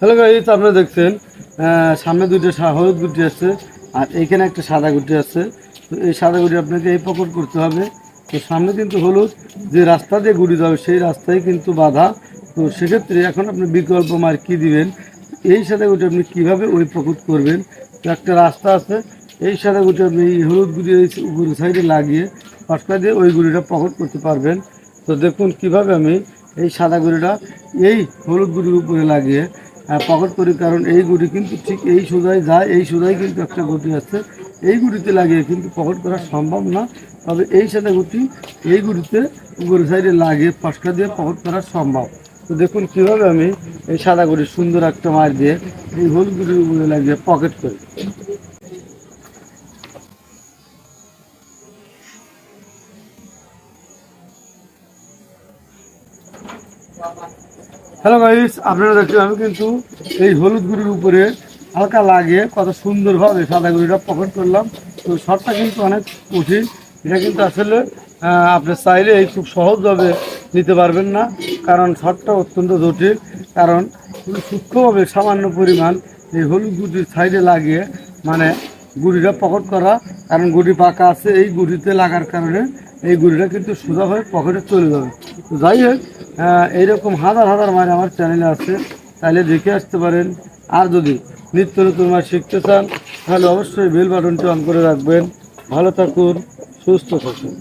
Hello guys, আপনারা দেখছেন সামনে দুইটা হলুদ গুটি আছে আর এইখানে একটা সাদা গুটি আছে। তো এই সাদা গুটি আপনাকে এই পকট করতে হবে। তো সামনে কিন্তু হলুদ যে রাস্তা দিয়ে গুটি যাবে সেই রাস্তায় কিন্তু বাধা। তো সেক্ষেত্রে এখন আপনি বিকল্প মার কী দিবেন, এই সাদা গুটি আপনি কীভাবে ওই পকট করবেন। তো একটা রাস্তা আছে, এই সাদা গুটি আপনি এই হলুদ গুটি উপরে সাইডে লাগিয়ে পাশটা দিয়ে ওই গুটিটা পকট করতে পারবেন। তো দেখুন কিভাবে আমি এই সাদা গুটিটা এই হলুদ গুটির উপরে লাগিয়ে পকেট করি, কারণ এই গুটি কিন্তু ঠিক এই সোজায় যায়, এই সোজায় কিন্তু একটা গুটি আছে, এই গুটিতে লাগিয়ে কিন্তু পকেট করা সম্ভব না। তবে এই সাদা গুটি এই গুটিতে উপরের সাইডে লাগিয়ে পাশটা দিয়ে পকেট করা সম্ভব। তো দেখুন কীভাবে আমি এই সাদা গুটি সুন্দর একটা মাছ দিয়ে এই হলুদ গুটির উপরে লাগিয়ে পকেট করি। হ্যালো গাইস, আপনারা দেখছেন আমি কিন্তু এই হলুদ গুঁড়ির উপরে হালকা লাগিয়ে কত সুন্দরভাবে সাদা গুঁড়িটা পকেট করলাম। তো শটটা কিন্তু অনেক কঠিন, এটা কিন্তু আসলে আপনি চাইলে এই খুব সহজভাবে নিতে পারবেন না, কারণ শটটা অত্যন্ত জটিল। কারণ সূক্ষ্মভাবে সামান্য পরিমাণ এই হলুদ গুঁড়ির সাইডে লাগিয়ে মানে গুঁড়িটা পকেট করা, কারণ গুঁড়ি পাকা আছে, এই গুঁড়িতে লাগার কারণে এই গুঁড়িটা কিন্তু সোজা হয়ে পকেটে চলে যাবে। তো যাই হোক, এইরকম হাজার হাজার মাছ আমার চ্যানেলে আছে, তাহলে দেখে আসতে পারেন। আর যদি নিত্য নতুন মাছ শিখতে চান তাহলে অবশ্যই বেল বাটনটি অন করে রাখবেন। ভালো থাকুন, সুস্থ থাকুন।